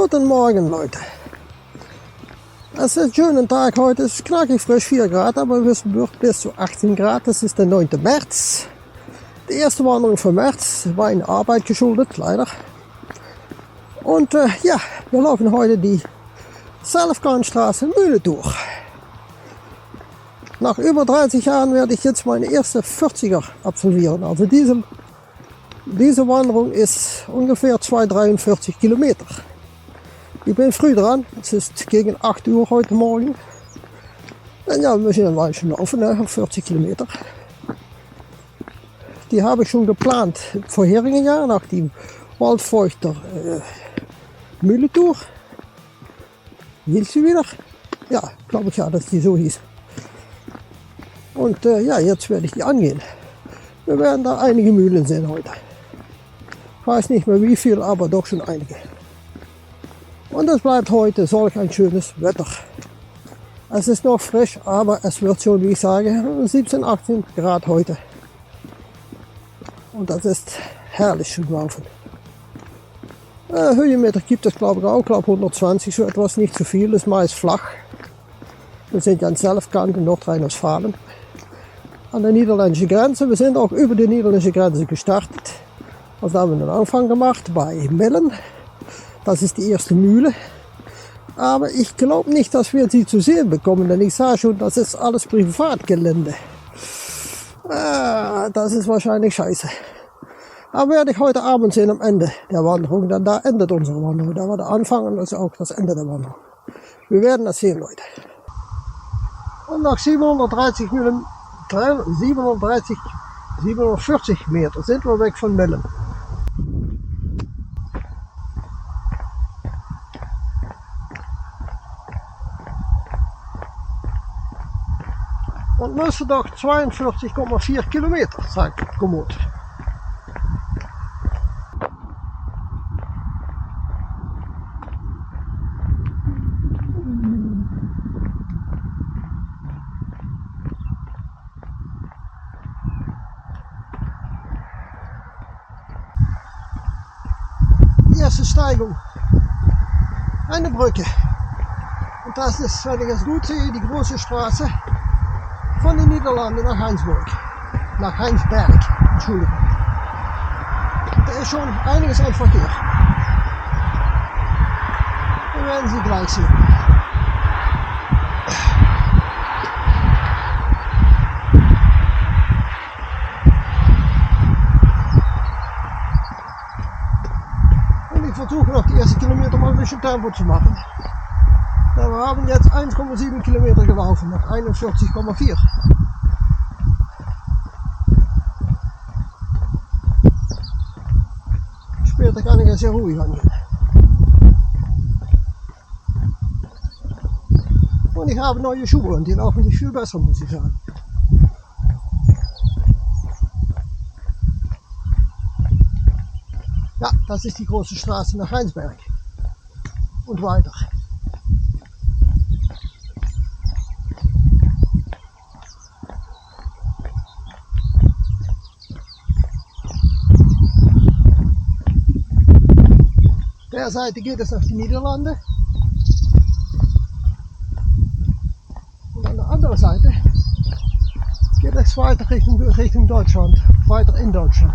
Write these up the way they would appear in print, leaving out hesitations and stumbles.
Guten Morgen, Leute. Es ist ein schöner Tag heute, es ist knackig frisch, 4 Grad, aber es wird bis zu 18 Grad. Das ist der 9. März. Die erste Wanderung für März war in Arbeit geschuldet, leider. Und ja, wir laufen heute die Selfgarnstraße Mühle durch. Nach über 30 Jahren werde ich jetzt meine erste 40er absolvieren. Also diese Wanderung ist ungefähr 243 Kilometer. Ich bin früh dran, es ist gegen 8 Uhr heute Morgen. Und ja, wir müssen ein Weilchen laufen, ne, 40 Kilometer. Die habe ich schon geplant im vorherigen Jahr, nach dem Waldfeuchter Mühlentour. Hieß sie wieder? Ja, glaube ich ja, dass die so hieß. Und ja, jetzt werde ich die angehen. Wir werden da einige Mühlen sehen heute. Ich weiß nicht mehr wie viel, aber doch schon einige. Und es bleibt heute solch ein schönes Wetter. Es ist noch frisch, aber es wird schon, wie ich sage, 17, 18 Grad heute. Und das ist herrlich zu laufen. Höhenmeter gibt es glaube ich auch, 120, so etwas, nicht zu viel, ist meist flach. Wir sind ja in Selfgarn in Nordrhein-Westfalen. An der niederländischen Grenze, wir sind auch über die niederländische Grenze gestartet. Also haben wir den Anfang gemacht bei Mellen. Das ist die erste Mühle. Aber ich glaube nicht, dass wir sie zu sehen bekommen, denn ich sah schon, das ist alles Privatgelände. Das ist wahrscheinlich scheiße. Aber werde ich heute Abend sehen am Ende der Wanderung, denn da endet unsere Wanderung. Da war der Anfang und das ist auch das Ende der Wanderung. Wir werden das sehen, Leute. Und nach 740 Meter sind wir weg von Mellen. Und müssen doch 42,4 Kilometer, sagt Komoot. Die erste Steigung. Eine Brücke. Und das ist, wenn ich es gut sehe, die große Straße von den Niederlanden nach Heinsberg. Nach Heinsberg, Entschuldigung. Da ist schon einiges an Verkehr. Wir werden sie gleich sehen. Und ich versuche noch die ersten Kilometer mal ein bisschen Tempo zu machen. Ja, wir haben jetzt 1,7 Kilometer gelaufen, nach 41,4. Später kann ich es sehr ruhig angehen. Und ich habe neue Schuhe und die laufen sich viel besser, muss ich sagen. Ja, das ist die große Straße nach Heinsberg. Und weiter. Der Seite geht es nach die Niederlande und an der anderen Seite geht es weiter Richtung Deutschland, weiter in Deutschland.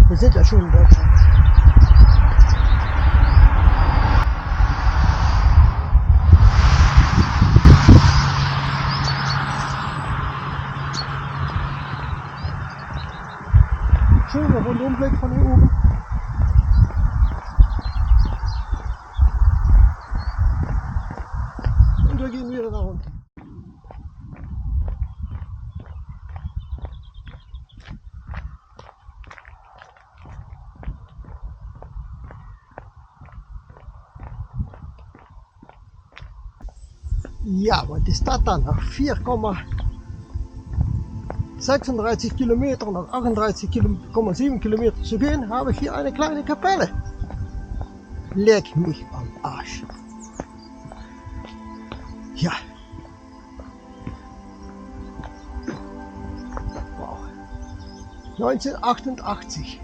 Wir sind ja schon in Deutschland. Schöner Rundumblick von hier oben. Wir gehen wieder nach unten. Ja, was ist das dann? Nach 4,36 Kilometer, nach 38,7 Kilometer zu gehen, habe ich hier eine kleine Kapelle. Leck mich am Arsch. Ja. Wow. 1988.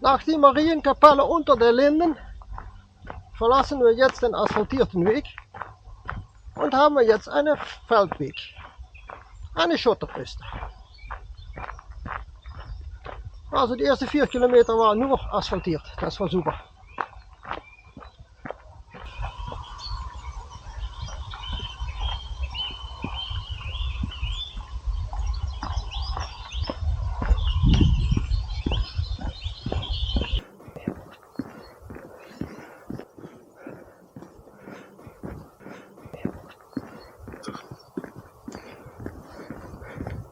Nach die Marienkapelle unter der Linden verlassen wir jetzt den asphaltierten Weg und haben wir jetzt einen Feldweg, eine Schotterpiste. Also die ersten 4 Kilometer waren nur asphaltiert, das war super.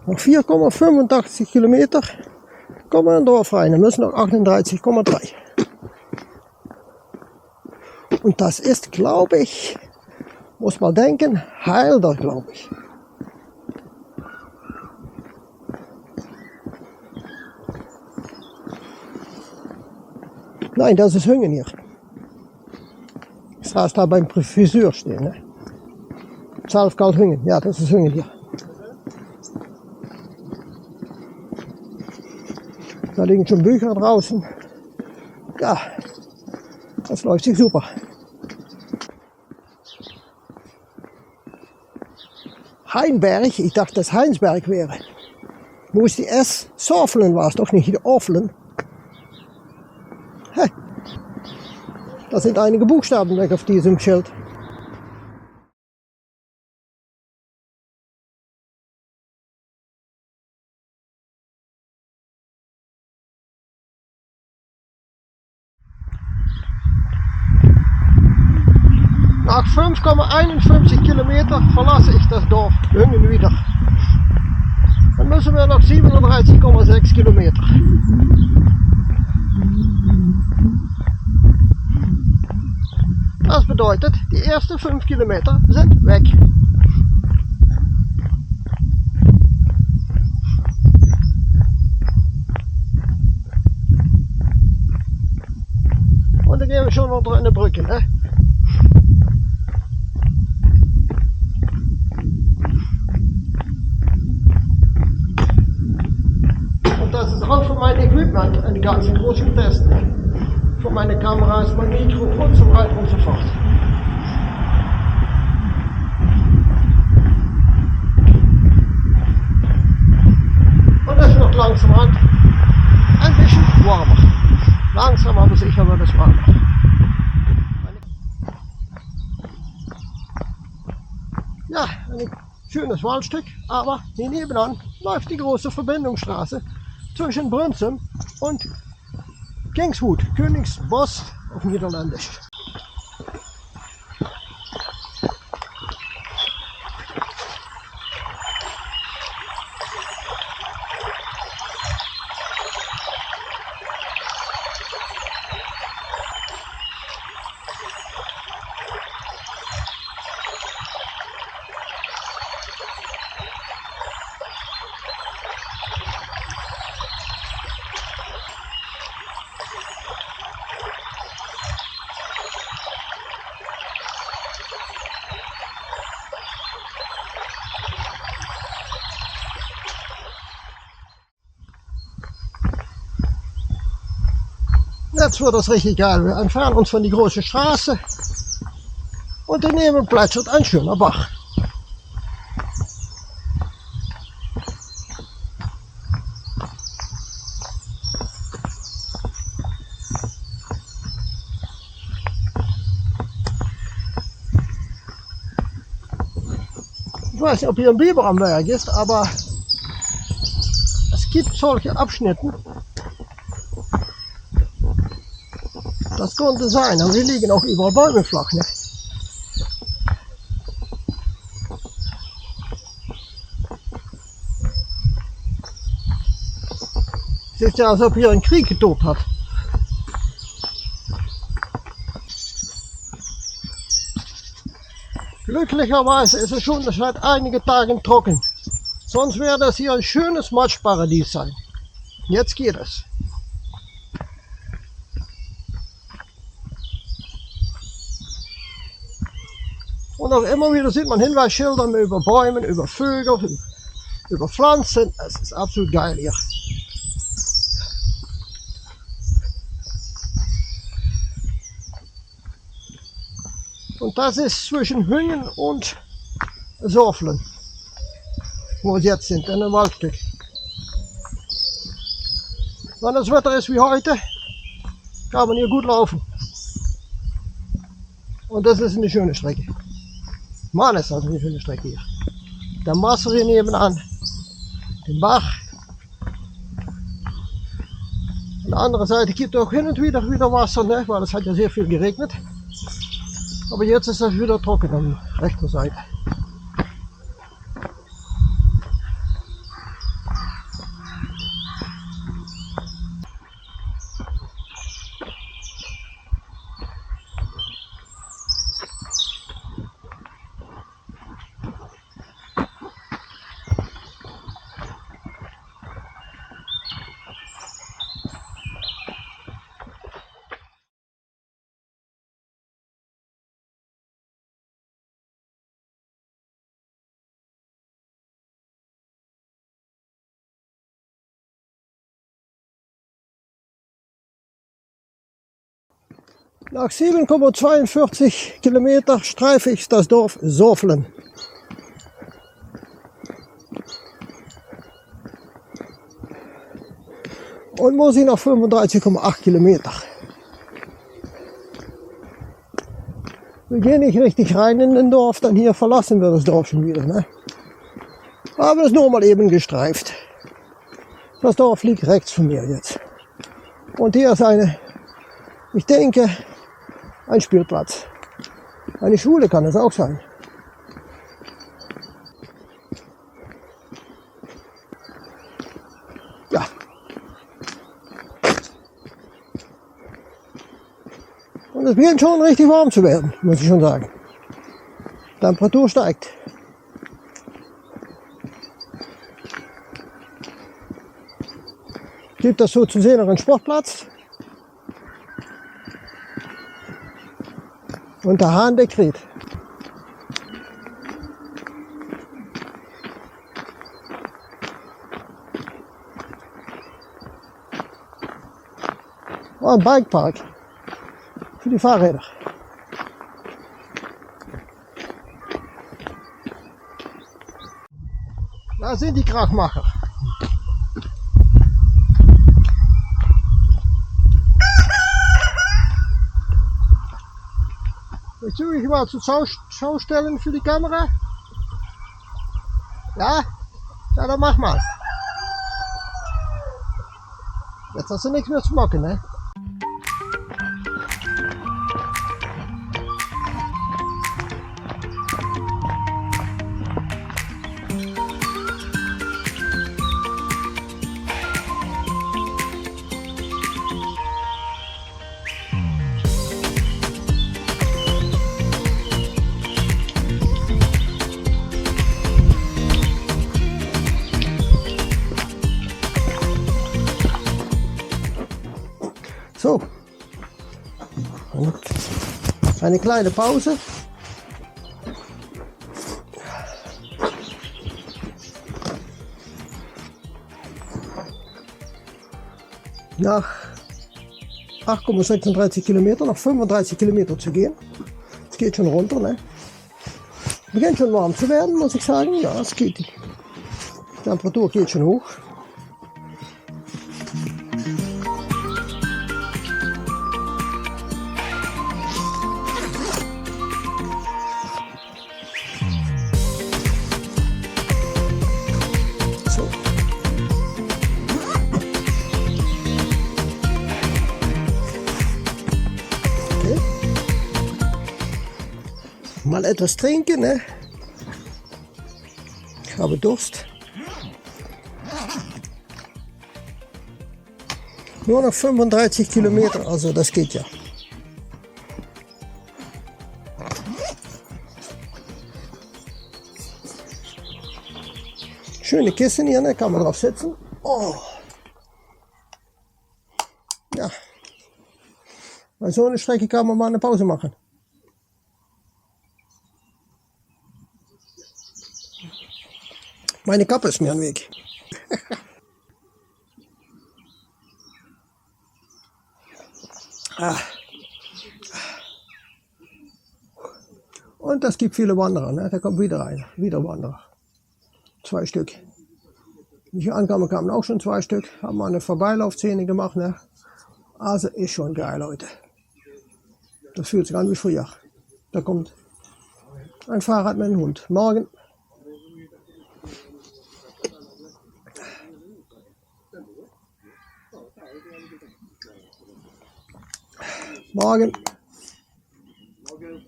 Noch 4,85 Kilometer kommen wir in Dorf rein. Wir müssen noch 38,3. Und das ist, glaube ich, muss man denken, Heilder, glaube ich. Nein, das ist Hüngen hier. Ich sah es da beim Friseur stehen. Ne? Zalfkalt Hüngen, ja, das ist Hüngen hier. Da liegen schon Bücher draußen. Ja, das läuft sich super. Heinberg, ich dachte, dass Heinsberg wäre. Wo ist die S? Sorfelen war es doch nicht, die Orfelen. Hey, da sind einige Buchstaben weg auf diesem Schild. Nach 5,51 Kilometer verlasse ich das Dorf Hüngen wieder. Dann müssen wir noch 37,6 Kilometer. Das bedeutet, die ersten 5 Kilometer sind weg. Und dann gehen wir schon unter eine Brücke, ne? Und das ist auch für mein Equipment eine ganz große Test. Für meine Kameras, mein Mikro und so weiter und so fort. Und es wird langsam ein bisschen warmer. Langsam aber sicher wird es warmer. Ja, ein schönes Waldstück, aber hier nebenan läuft die große Verbindungsstraße zwischen Brünsum und Kingswood, Königsbos auf Niederländisch. Jetzt wird es richtig geil. Wir entfernen uns von die große Straße und daneben plätschert ein schöner Bach. Ich weiß nicht, ob hier ein Biber am Werk ist, aber es gibt solche Abschnitte. Das konnte sein, aber hier liegen auch überall Bäume flach. Ne? Sieht ja, als ob hier ein Krieg getobt hat. Glücklicherweise ist es schon seit einigen Tagen trocken. Sonst wäre das hier ein schönes Matschparadies sein. Jetzt geht es. Und auch immer wieder sieht man Hinweisschilder über Bäume, über Vögel, über Pflanzen. Es ist absolut geil hier. Und das ist zwischen Hüngen und Sorflen, wo wir jetzt sind, in einem Waldstück. Wenn das Wetter ist wie heute, kann man hier gut laufen. Und das ist eine schöne Strecke. Mann, ist das eine schöne Strecke hier. Der Wasser hier nebenan, den Bach. An der anderen Seite gibt es auch hin und wieder Wasser, ne? Weil es hat ja sehr viel geregnet. Aber jetzt ist das wieder trocken an der rechten Seite. Nach 7,42 Kilometer streife ich das Dorf Sorflen. Und muss ich noch 35,8 Kilometer. Wir gehen nicht richtig rein in den Dorf, dann hier verlassen wir das Dorf schon wieder. Ne? Aber es ist nur mal eben gestreift. Das Dorf liegt rechts von mir jetzt. Und hier ist ich denke, ein Spielplatz. Eine Schule kann es auch sein. Ja. Und es beginnt schon richtig warm zu werden, muss ich schon sagen. Die Temperatur steigt. Gibt das so zu sehen noch einen Sportplatz. Und der Hahn, der kräht. Oh, ein Bikepark für die Fahrräder. Da sind die Krachmacher. Jetzt suche ich mal zur Schau stellen für die Kamera. Ja? Ja, dann mach mal. Jetzt hast du nichts mehr zu machen, ne? So, und eine kleine Pause. Nach 8,36 Kilometer, noch 35 Kilometer zu gehen. Es geht schon runter, ne? Beginnt schon warm zu werden, muss ich sagen. Ja, es geht. Die Temperatur geht schon hoch. Mal etwas trinken, ne? Ich habe Durst. Nur noch 35 Kilometer, also das geht ja. Schöne Kissen hier, ne? Kann man drauf sitzen. Oh. Ja. Bei so einer Strecke kann man mal eine Pause machen. Meine Kappe ist mir am Weg. Und es gibt viele Wanderer, ne? Da kommt wieder einer, wieder Wanderer. 2 Stück. Wie ich ankam, kamen auch schon 2 Stück. Haben mal eine Vorbeilaufszene gemacht, ne? Also ist schon geil, Leute. Das fühlt sich an wie früher. Da kommt ein Fahrrad mit einem Hund. Morgen. Morgen.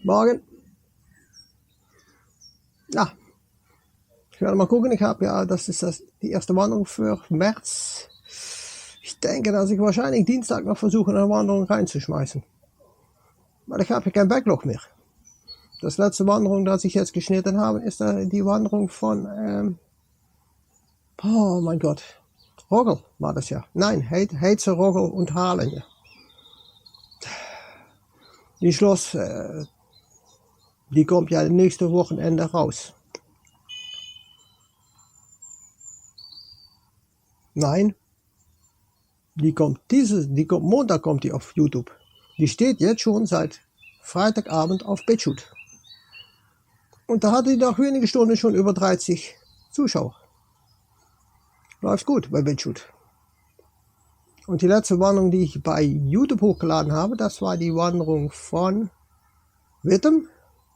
Morgen. Ja. Ich werde mal gucken. Ich habe ja, das ist die erste Wanderung für März. Ich denke, dass ich wahrscheinlich Dienstag noch versuche, eine Wanderung reinzuschmeißen. Weil ich habe kein Backlog mehr. Das letzte Wanderung, das ich jetzt geschnitten habe, ist die Wanderung von, oh mein Gott, Roggel war das ja. Nein, Heize, Roggel und Halen. Die Schloss, die kommt ja nächste Wochenende raus. Nein, Montag kommt die auf YouTube. Die steht jetzt schon seit Freitagabend auf BitChute. Und da hatte die nach wenigen Stunden schon über 30 Zuschauer. Läuft gut bei BitChute. Und die letzte Wanderung, die ich bei YouTube hochgeladen habe, das war die Wanderung von Wittem.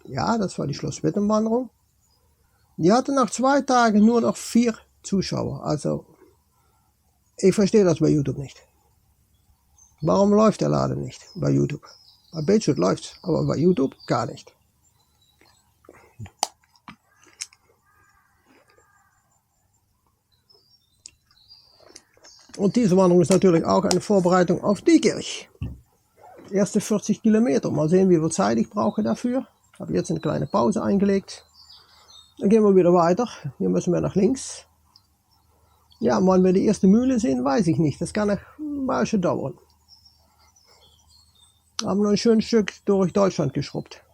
Ja, das war die Schloss Wittem Wanderung. Die hatte nach 2 Tagen nur noch 4 Zuschauer. Also, ich verstehe das bei YouTube nicht. Warum läuft der Laden nicht bei YouTube? Bei BitChute läuft's, aber bei YouTube gar nicht. Und diese Wanderung ist natürlich auch eine Vorbereitung auf die Kirche. Erste 40 Kilometer. Mal sehen, wie viel Zeit ich brauche dafür. Ich habe jetzt eine kleine Pause eingelegt. Dann gehen wir wieder weiter. Hier müssen wir nach links. Ja, wann wir die erste Mühle sehen, weiß ich nicht. Das kann ein Weilchen dauern. Haben noch ein schönes Stück durch Deutschland geschrubbt.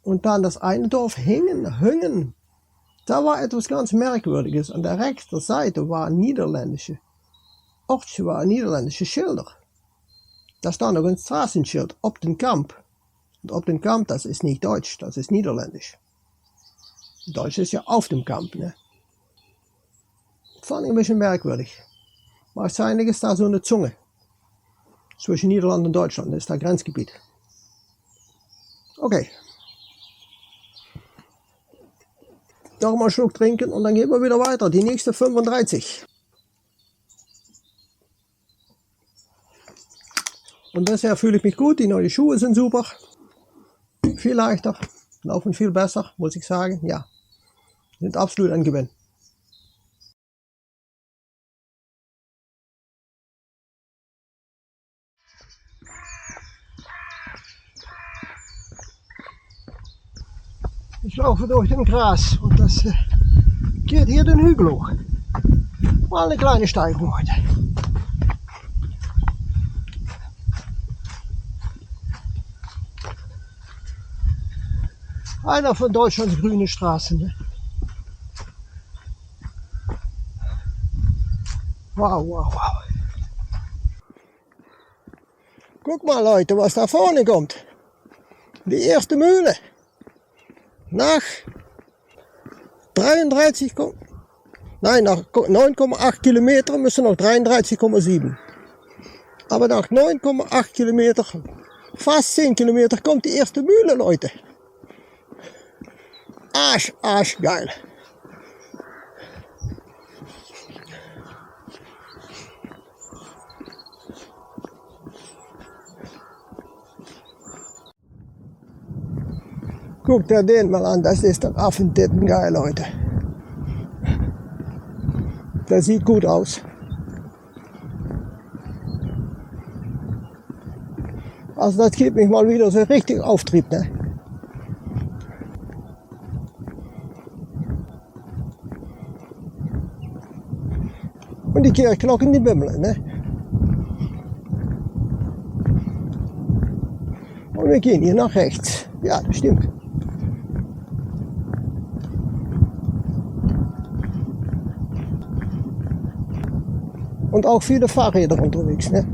Und dann das eine Dorf Hüngen. Da war etwas ganz Merkwürdiges. An der rechten Seite waren niederländische Schilder. Da stand noch ein Straßenschild, op den Kamp. Und op den Kamp, das ist nicht Deutsch, das ist Niederländisch. Deutsch ist ja auf dem Kamp, ne? Fand ich ein bisschen merkwürdig. Wahrscheinlich ist da so eine Zunge zwischen Niederland und Deutschland, das ist da Grenzgebiet. Okay. Noch mal einen Schluck trinken und dann gehen wir wieder weiter. Die nächste 35. Und bisher fühle ich mich gut. Die neuen Schuhe sind super. Viel leichter. Laufen viel besser, muss ich sagen. Ja. Sind absolut ein Gewinn. Ich laufe durch den Gras und das geht hier den Hügel hoch. Mal eine kleine Steigung heute. Einer von Deutschlands grünen Straßen. Ne? Wow, wow, wow. Guck mal Leute, was da vorne kommt. Die erste Mühle. Nach 9,8 Kilometer müssen noch 33,7. Aber nach 9,8 Kilometer, fast 10 Kilometer, kommt die erste Mühle, Leute. Geil. Guck dir den mal an, das ist ein Affentitten-geil, Leute. Der sieht gut aus. Also das gibt mich mal wieder so richtig Auftrieb, ne? Und die Kirchglocken, die bimmeln, ne? Und wir gehen hier nach rechts. Ja, das stimmt. Und auch viele Fahrräder unterwegs, ne?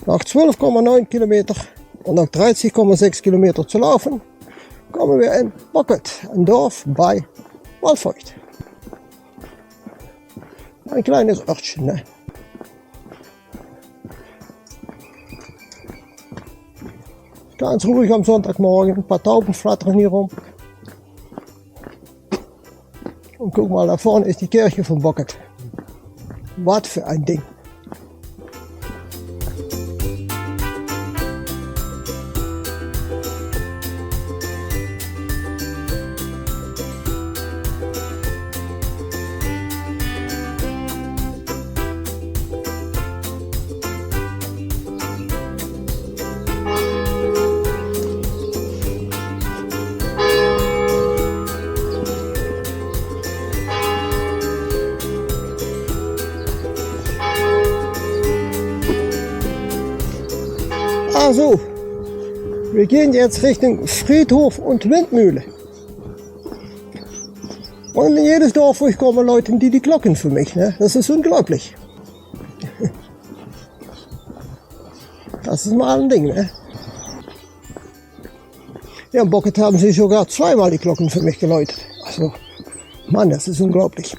Nach 12,9 Kilometer und nach 30,6 Kilometer zu laufen, kommen wir in Bocket, ein Dorf bei Waldfeucht. Ein kleines Örtchen, ne? Ganz ruhig am Sonntagmorgen, ein paar Tauben flattern hier rum. Und guck mal, da vorne ist die Kirche von Bocket. Was für ein Ding. Also, wir gehen jetzt Richtung Friedhof und Windmühle. Und in jedes Dorf, wo ich komme, läuten die Glocken für mich. Ne? Das ist unglaublich. Das ist mal ein Ding. Ne? Ja, in Bocket haben sie sogar zweimal die Glocken für mich geläutet. Also, Mann, das ist unglaublich.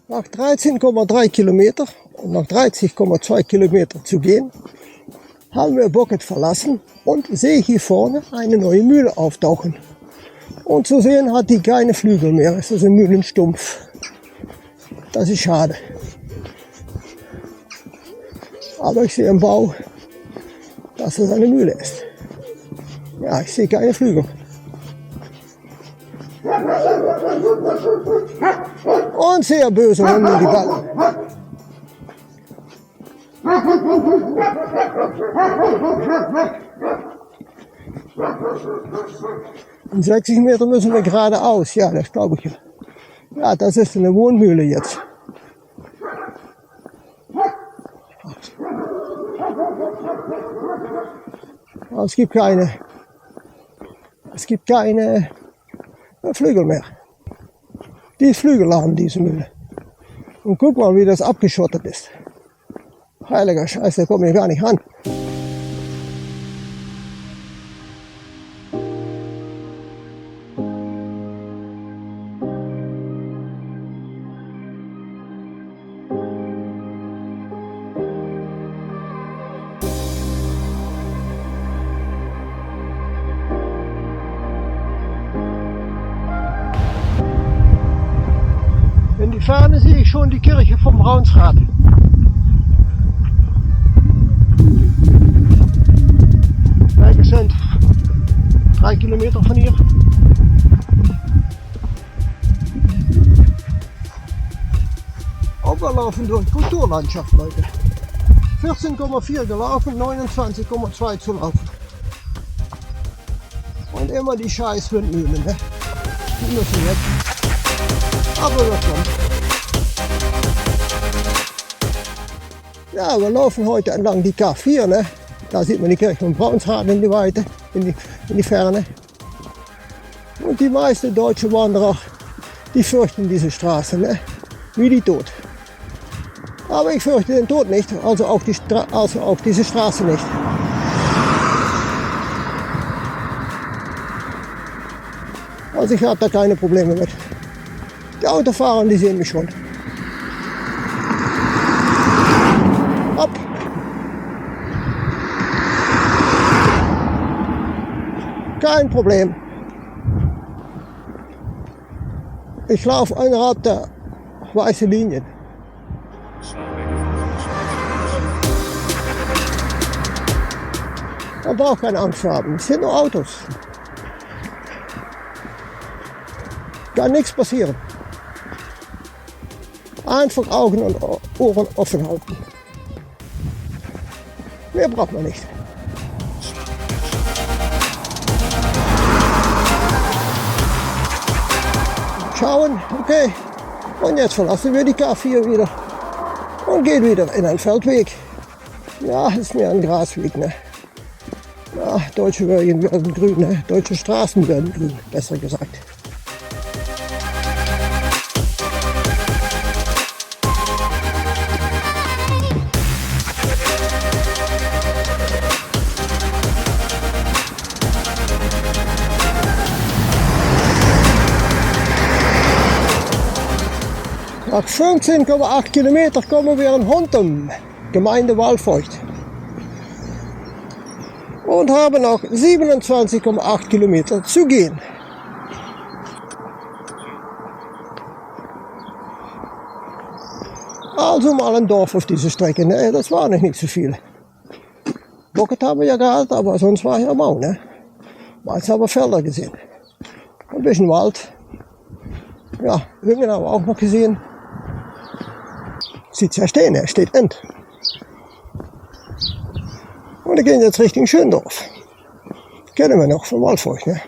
Nach 13,3 Kilometer und nach 30,2 Kilometer zu gehen, haben wir Bocket verlassen und sehe hier vorne eine neue Mühle auftauchen. Und zu sehen hat die keine Flügel mehr, es ist ein Mühlenstumpf. Das ist schade. Aber ich sehe im Bau, dass es eine Mühle ist. Ja, ich sehe keine Flügel. Und sehr böse Hunde, die Ballen. In 60 Meter müssen wir geradeaus. Ja, das glaube ich. Ja, das ist eine Wohnmühle jetzt. Aber es gibt keine Flügel mehr. Die ist flügelarm, diese Mühle. Und guck mal, wie das abgeschottet ist. Heiliger Scheiß, da komme ich gar nicht ran. In die Ferne sehe ich schon die Kirche vom Braunsrad. Wir sind 3 Kilometer von hier. Und wir laufen durch Kulturlandschaft, Leute. 14,4 gelaufen, 29,2 zu laufen. Und immer die scheiß Windmühlen, ne? Die müssen jetzt. Aber das kommt. Ja, wir laufen heute entlang die K4, ne? Da sieht man die Kirche von Braunsrad in die Weite, in die Ferne. Und die meisten deutschen Wanderer, die fürchten diese Straße, ne? Wie die Tod. Aber ich fürchte den Tod nicht, also auch diese Straße nicht. Also ich habe da keine Probleme mit. Die Autofahrer, die sehen mich schon. Hopp. Kein Problem. Ich laufe innerhalb der weißen Linien. Man braucht keine Angst zu haben. Es sind nur Autos. Kann nichts passieren. Einfach Augen und Ohren offen halten. Mehr braucht man nicht. Schauen, okay. Und jetzt verlassen wir die K4 wieder und gehen wieder in einen Feldweg. Ja, ist mehr ein Grasweg, ne? Ja, deutsche Wege werden grün, ne? Deutsche Straßen werden grün, besser gesagt. Nach 15,8 Kilometern kommen wir in Hontum, Gemeinde Waldfeucht. Und haben noch 27,8 Kilometer zu gehen. Also mal ein Dorf auf dieser Strecke, ne? Das war noch nicht so viel. Bocket haben wir ja gehabt, aber sonst war hier mau, ne? Jetzt haben wir Felder gesehen. Ein bisschen Wald. Ja, Hüngen haben wir auch noch gesehen. Sieht ja stehen, er steht End. Und wir gehen jetzt Richtung Schöndorf. Kennen wir noch von Waldfeucht, ne?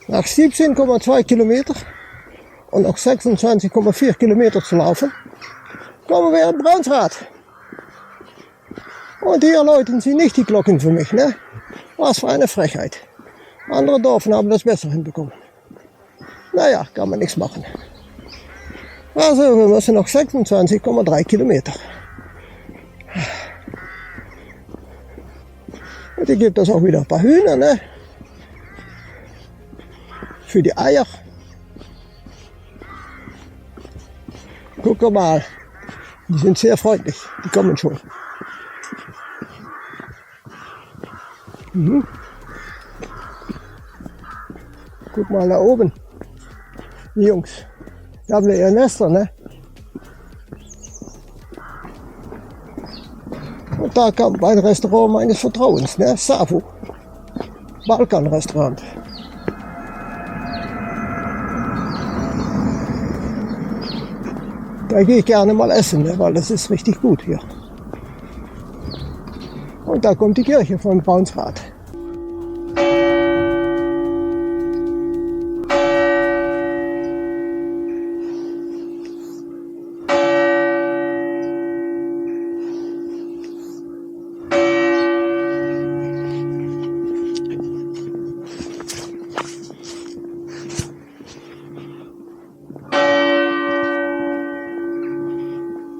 Nach 17,2 Kilometer und noch 26,4 Kilometer zu laufen, kommen wir in Braunsrad. Und hier läuten sie nicht die Glocken für mich, ne? Was für eine Frechheit. Andere Dörfer haben das besser hinbekommen. Naja, kann man nichts machen. Also wir müssen noch 26,3 Kilometer. Und hier gibt es auch wieder ein paar Hühner, ne? Für die Eier. Guck mal, die sind sehr freundlich, die kommen schon. Guck mal da oben, die Jungs, die haben ja ihr Nester, ne? Und da kam ein Restaurant meines Vertrauens, ne? Savo, Balkanrestaurant. Da gehe ich gerne mal essen, ne, weil das ist richtig gut hier. Und da kommt die Kirche von Braunsrad.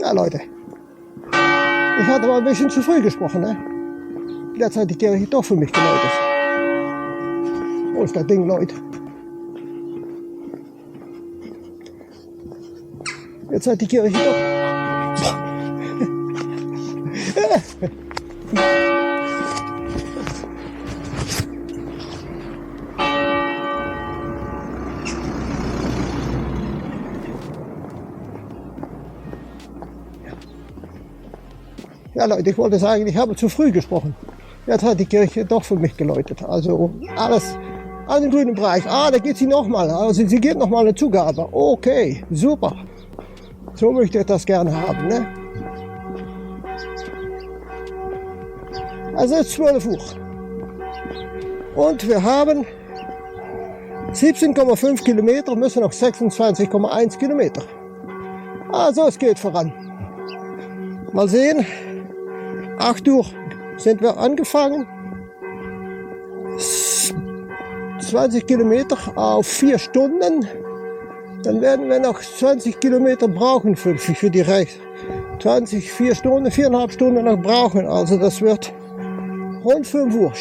Ja, Leute, ich hatte mal ein bisschen zu früh gesprochen, ne? Jetzt hat die Kirche doch für mich geläutet. Wo ist das Ding, Leute? Jetzt hat die Kirche doch. Ja Leute, ich wollte sagen, ich habe zu früh gesprochen. Jetzt hat die Kirche doch für mich geläutet. Also alles an den grünen Bereich. Ah, da geht sie nochmal. Also sie gibt nochmal eine Zugabe. Okay, super. So möchte ich das gerne haben, ne? Also es ist 12 Uhr. Und wir haben 17,5 Kilometer, müssen noch 26,1 Kilometer. Also es geht voran. Mal sehen. 8 Uhr sind wir angefangen. 20 Kilometer auf 4 Stunden. Dann werden wir noch 20 Kilometer brauchen für die Reise. 4 Stunden, 4,5 Stunden noch brauchen. Also das wird rund 5 Uhr.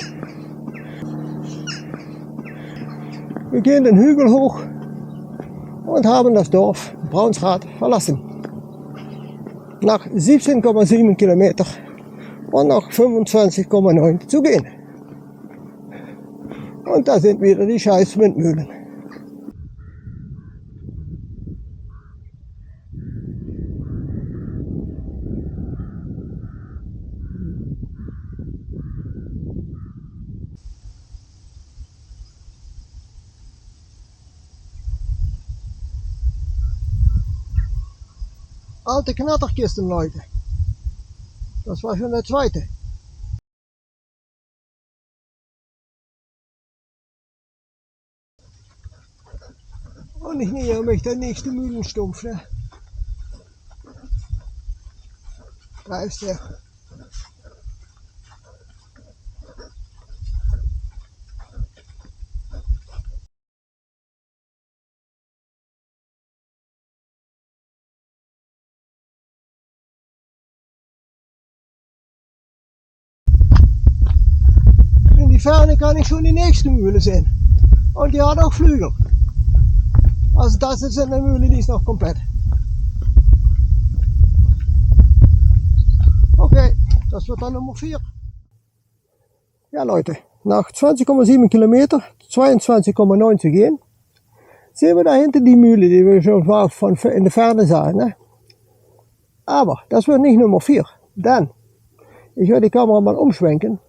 Wir gehen den Hügel hoch und haben das Dorf Braunsrad verlassen. Noch 17,7 Kilometer und noch 25,9 zu gehen. Und da sind wieder die scheiß Windmühlen. Alte Knatterkisten, Leute. Das war schon der zweite. Und ich nähere mich der nächste Mühlenstumpf, ne? Da ist der. In die Ferne kann ich schon die nächste Mühle sehen. Und die hat auch Flügel. Also das ist eine Mühle, die ist noch komplett. Okay, das wird dann Nummer 4. Ja Leute, nach 20,7 Kilometer, 22,9 zu gehen, sehen wir da hinten die Mühle, die wir schon von in der Ferne sahen. Ne? Aber das wird nicht Nummer 4, denn ich werde die Kamera mal umschwenken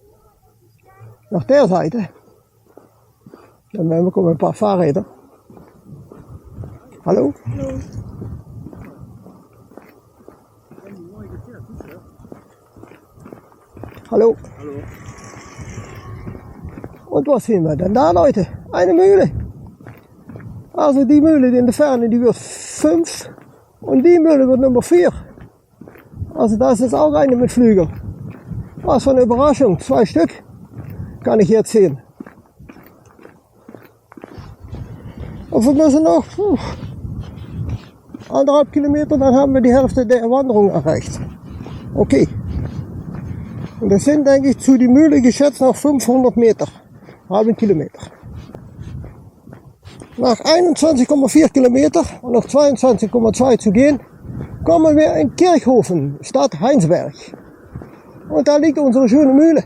nach der Seite. Dann kommen ein paar Fahrräder. Hallo? Hallo. Hallo. Hallo. Und was sehen wir denn da, Leute? Eine Mühle. Also die Mühle in der Ferne, die wird 5 und die Mühle wird Nummer 4. Also das ist auch eine mit Flügel. Was für eine Überraschung, 2 Stück kann ich jetzt sehen. Und wir müssen noch 1,5 Kilometer, dann haben wir die Hälfte der Wanderung erreicht. Okay. Und das sind, denke ich, zu die Mühle geschätzt noch 500 Meter, halben Kilometer. Nach 21,4 Kilometer und noch 22,2 zu gehen, kommen wir in Kirchhofen, Stadt Heinsberg. Und da liegt unsere schöne Mühle.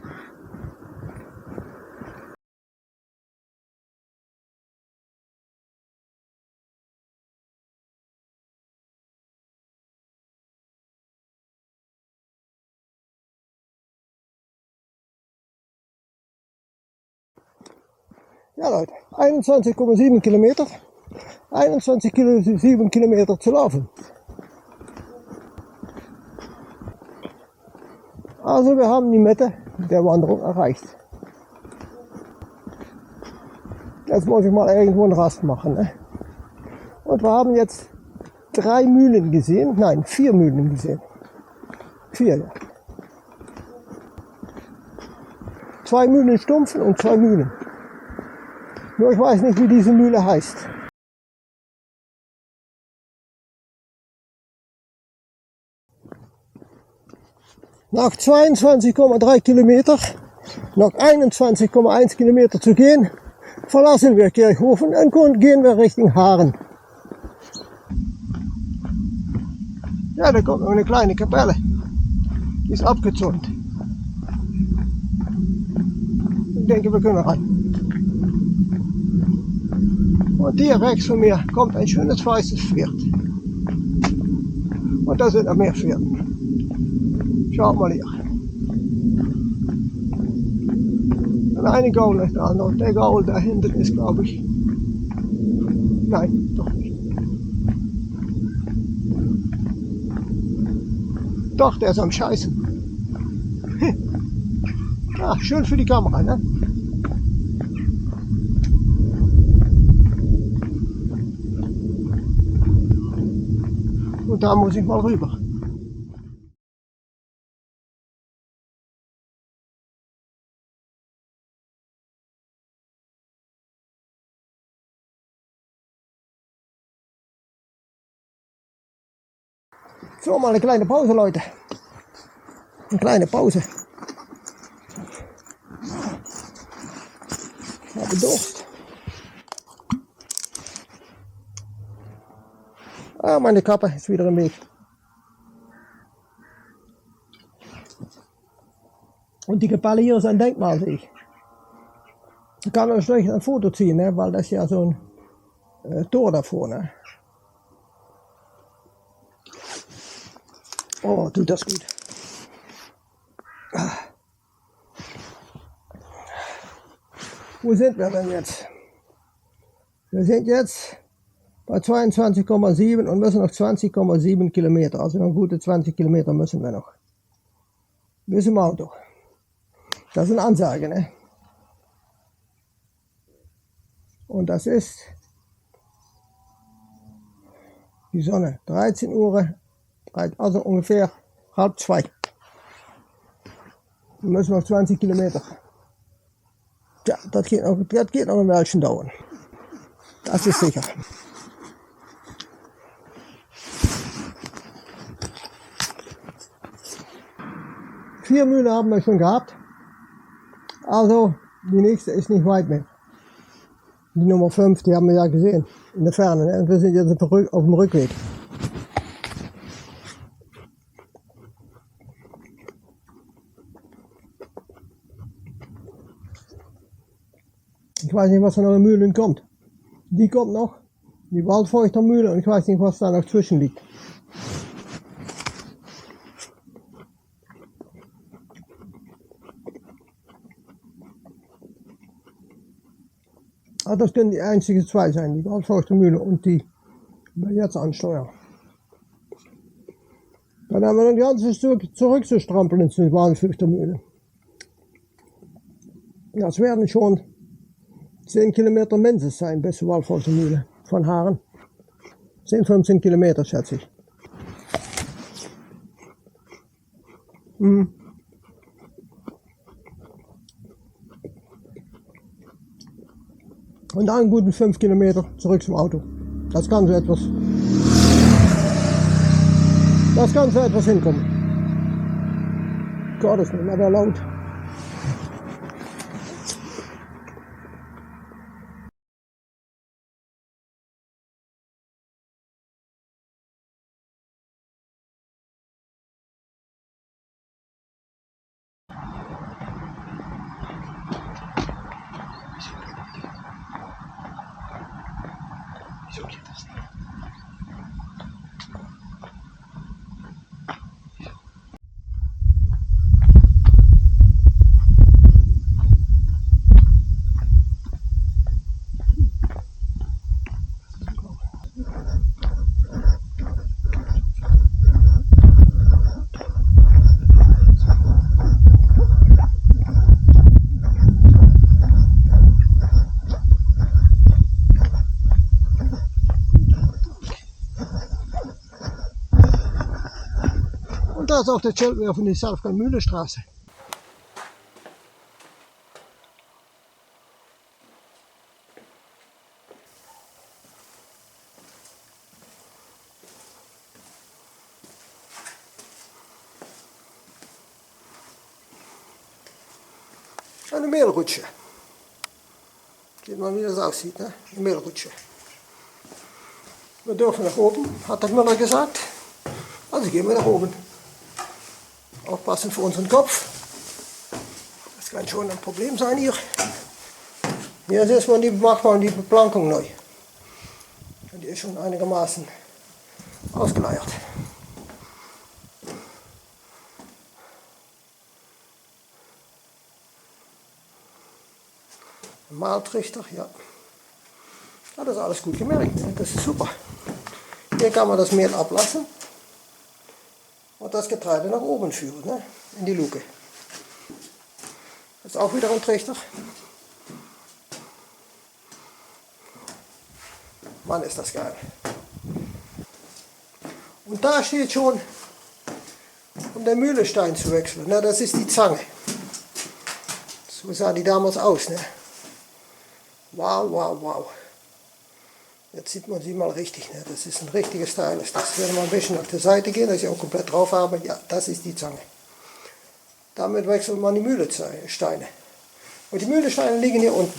Ja Leute, 21,7 Kilometer, 21,7 Kilometer zu laufen. Also wir haben die Mitte der Wanderung erreicht. Jetzt muss ich mal irgendwo einen Rast machen. Ne? Und wir haben jetzt 3 Mühlen gesehen, nein 4 Mühlen gesehen. 4, ja. 2 Mühlen Stumpfen und 2 Mühlen. Nur ich weiß nicht, wie diese Mühle heißt. Nach 22,3 Kilometer, noch 21,1 Kilometer zu gehen, verlassen wir Kirchhofen und gehen wir Richtung Haaren. Ja, da kommt noch eine kleine Kapelle. Die ist abgezäunt. Ich denke, wir können rein. Und hier rechts von mir kommt ein schönes weißes Pferd. Und da sind noch mehr Pferde. Schaut mal hier. Und eine Gaul ist da noch. Der Gaul da hinten ist, glaube ich. Nein, doch nicht. Doch, der ist am Scheißen. Ah, schön für die Kamera, ne? Und da muss ich mal rüber. So, mal eine kleine Pause, Leute. Eine kleine Pause. Ich habe Durst. Ah, meine Kappe ist wieder im Weg. Und die Geballe hier ist ein Denkmal, sehe ich. Ich kann euch gleich ein Foto ziehen, ne? Weil das ist ja so ein Tor davor. Ne? Oh, tut das gut. Wo sind wir denn jetzt? Wir sind jetzt bei 22,7 und müssen noch 20,7 Kilometer. Also noch gute 20 Kilometer müssen wir noch. Bis im Auto. Das ist eine Ansage, ne? Und das ist die Sonne. 13 Uhr, also ungefähr 1:30. Wir müssen noch 20 Kilometer. Ja, das geht noch ein Weilchen dauern. Das ist sicher. Vier Mühlen haben wir schon gehabt. Also die nächste ist nicht weit mehr. Die Nummer 5, die haben wir ja gesehen in der Ferne. Ne? Und wir sind jetzt auf dem Rückweg. Ich weiß nicht, was da noch in Mühlen kommt. Die kommt noch, die Waldfeuchtermühle, und ich weiß nicht, was da noch zwischen liegt. Aber das können die einzigen zwei sein, die Waldfeuchtermühle und die wir jetzt ansteuern. Dann haben wir ein ganzes Stück zurückzustrampeln zur Waldfeuchtermühle. Das werden schon 10 Kilometer mindestens sein bis zur Waldfeuchtermühle von Haaren. 10, 15 Kilometer schätze ich. Und dann einen guten 5 Kilometer zurück zum Auto. Das kann so etwas hinkommen. Gott, ist nicht mehr da laut. Wieso geht das nicht? Und da ist auch der Schild wieder von der Salfgang-Mühle-Straße. Eine Mehlrutsche. Sieht man, wie das aussieht, ne? Eine Mehlrutsche. Wir dürfen nach oben, hat der Müller gesagt. Also gehen wir nach oben. Aufpassen für unseren Kopf. Das kann schon ein Problem sein hier. Hier macht man die Beplankung neu. Und die ist schon einigermaßen ausgeleiert. Maltrichter, ja. Das ist alles gut gemerkt, ne? Das ist super. Hier kann man das Mehl ablassen und das Getreide nach oben führen, ne? In die Luke. Das ist auch wieder ein Trichter. Mann, ist das geil. Und da steht schon, um den Mühlestein zu wechseln, ne? Das ist die Zange. So sah die damals aus, ne? Wow, wow, wow. Jetzt sieht man sie mal richtig, ne? Das ist ein richtiges Teil. Das werden wir ein bisschen nach der Seite gehen, dass ich auch komplett drauf habe. Ja, das ist die Zange. Damit wechselt man die Mühlesteine. Und die Mühlesteine liegen hier unten.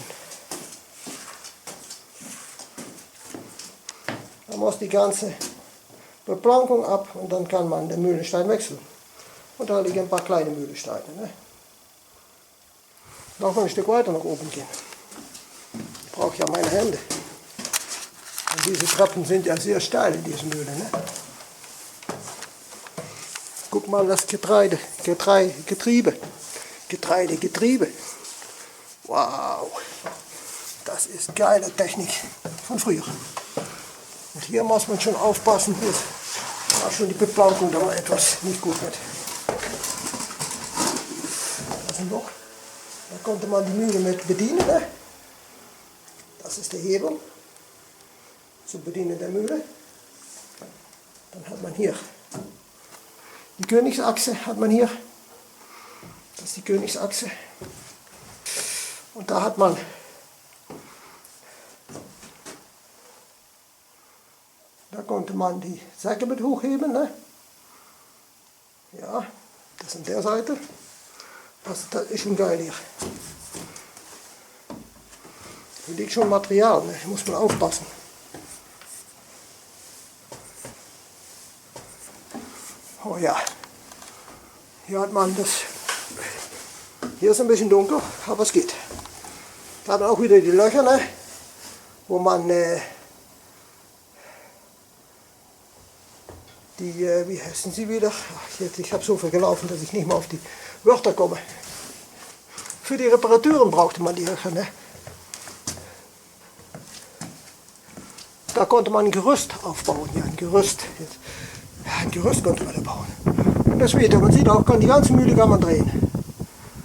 Da muss die ganze Beplankung ab und dann kann man den Mühlestein wechseln. Und da liegen ein paar kleine Mühlesteine. Ne? Noch mal ein Stück weiter nach oben gehen. Ich brauche ja meine Hände. Und diese Treppen sind ja sehr steil in diesen Mühlen. Ne? Guck mal das Getriebe. Wow, das ist geile Technik von früher. Und hier muss man schon aufpassen, hier ist auch schon die Beplankung da mal etwas nicht gut mit. Das ist noch. Da konnte man die Mühle mit bedienen. Ne? Das ist der Hebel zum Bedienen der Mühle. Dann hat man hier die Königsachse, hat man hier. Das ist die Königsachse. Und da hat man da konnte man die Säcke mit hochheben. Ne? Ja, das an der Seite. Das ist schon geil hier. Hier liegt schon Material, ne? Hier muss man aufpassen. Oh ja, hier hat man das. Hier ist ein bisschen dunkel, aber es geht. Da hat man auch wieder die Löcher, ne? Wo man wie heißen sie wieder? Ach, ich habe so viel gelaufen, dass ich nicht mehr auf die Wörter komme. Für die Reparaturen brauchte man die Löcher, ne? Da konnte man ein Gerüst aufbauen, ja, ein Gerüst. Ein Gerüst konnte man da bauen. Und das wieder, man sieht auch, die ganze Mühle kann man drehen.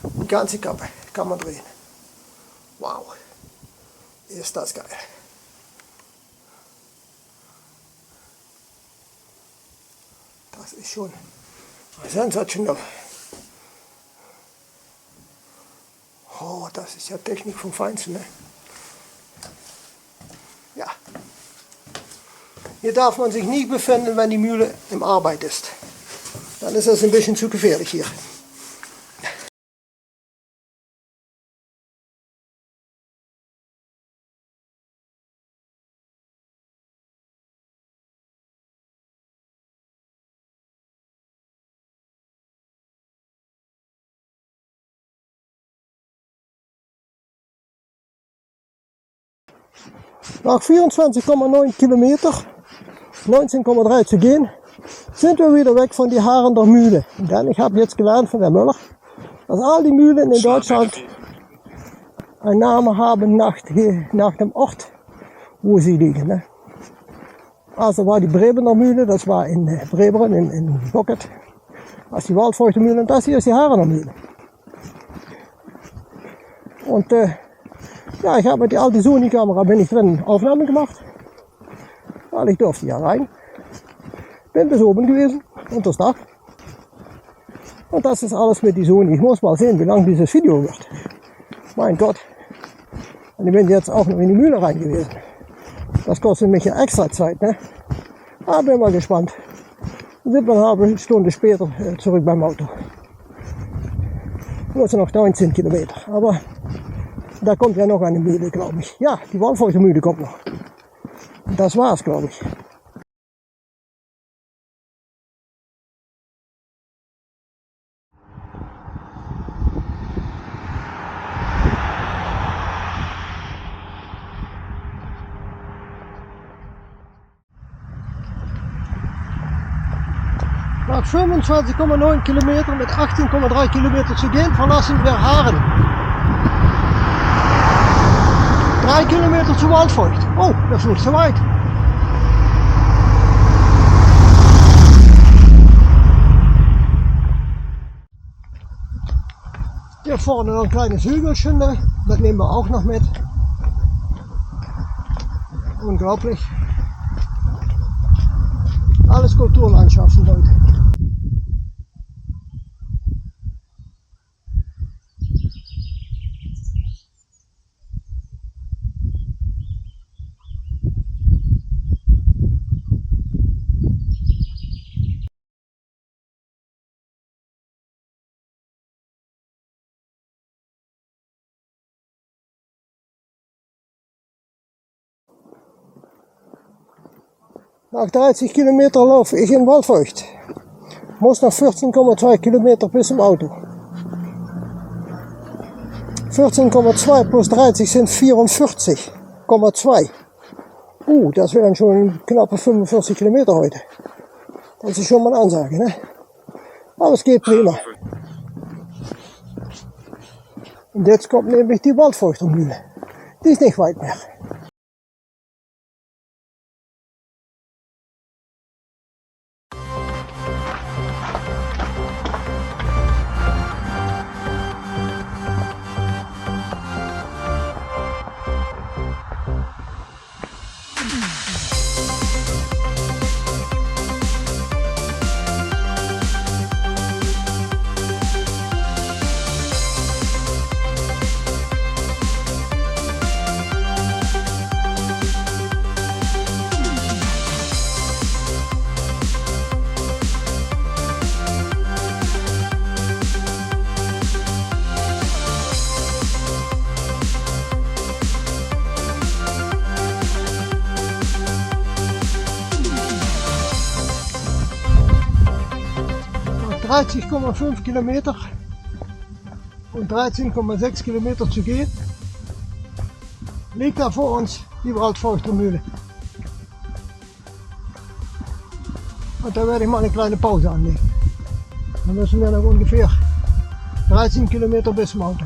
Die ganze Kappe kann man drehen. Wow, ist das geil. Das ist schon sensationell. Oh, das ist ja Technik vom Feinsten, ne? Ja. Hier darf man sich nicht befinden, wenn die Mühle in Arbeit ist. Dann ist das ein bisschen zu gefährlich hier. Nach 24,9 Kilometer, 19,3 zu gehen, sind wir wieder weg von die Harender Mühle. Denn ich habe jetzt gelernt von der Müller, dass all die Mühlen in Deutschland einen Namen haben nach dem Ort, wo sie liegen. Ne? Also war die Brebener Mühle, das war in Breberen, in Bocket. Das ist die Waldfeuchter Mühle und das hier ist die Harender Mühle. Und ja, ich habe mit der alten Sony-Kamera bin ich drin Aufnahmen gemacht, weil ich durfte ja rein. Bin bis oben gewesen, unter das Dach. Und das ist alles mit die Sony. Ich muss mal sehen, wie lang dieses Video wird. Mein Gott. Und ich bin jetzt auch noch in die Mühle rein gewesen. Das kostet mich ja extra Zeit, ne? Aber bin mal gespannt. Dann sind wir eine halbe Stunde später zurück beim Auto. Nur noch 19 Kilometer. Aber da kommt ja noch eine Mühle, glaube ich. Ja, die Waldfeuchter Mühle kommt noch. Und das war's, glaube ich. Nach 25,9 Kilometern mit 18,3 Kilometer zu gehen, verlassen wir Haren. 3 Kilometer zu Waldfeucht. Oh, das ist nicht so weit. Hier vorne noch ein kleines Hügelchen, das nehmen wir auch noch mit. Unglaublich. Alles Kulturlandschaften, Leute. Nach 30 Kilometer laufe ich in Waldfeucht. Muss noch 14,2 Kilometer bis zum Auto. 14,2 plus 30 sind 44,2. Das wären schon knappe 45 Kilometer heute. Das ist schon mal eine Ansage, ne? Aber es geht prima. Und jetzt kommt nämlich die Waldfeuchtermühle. Die ist nicht weit mehr. Noch 30,5 Kilometer und 13,6 Kilometer zu gehen, liegt da vor uns die Waldfeuchtermühle. Und da werde ich mal eine kleine Pause anlegen. Dann müssen wir noch ungefähr 13 Kilometer bis zum Auto.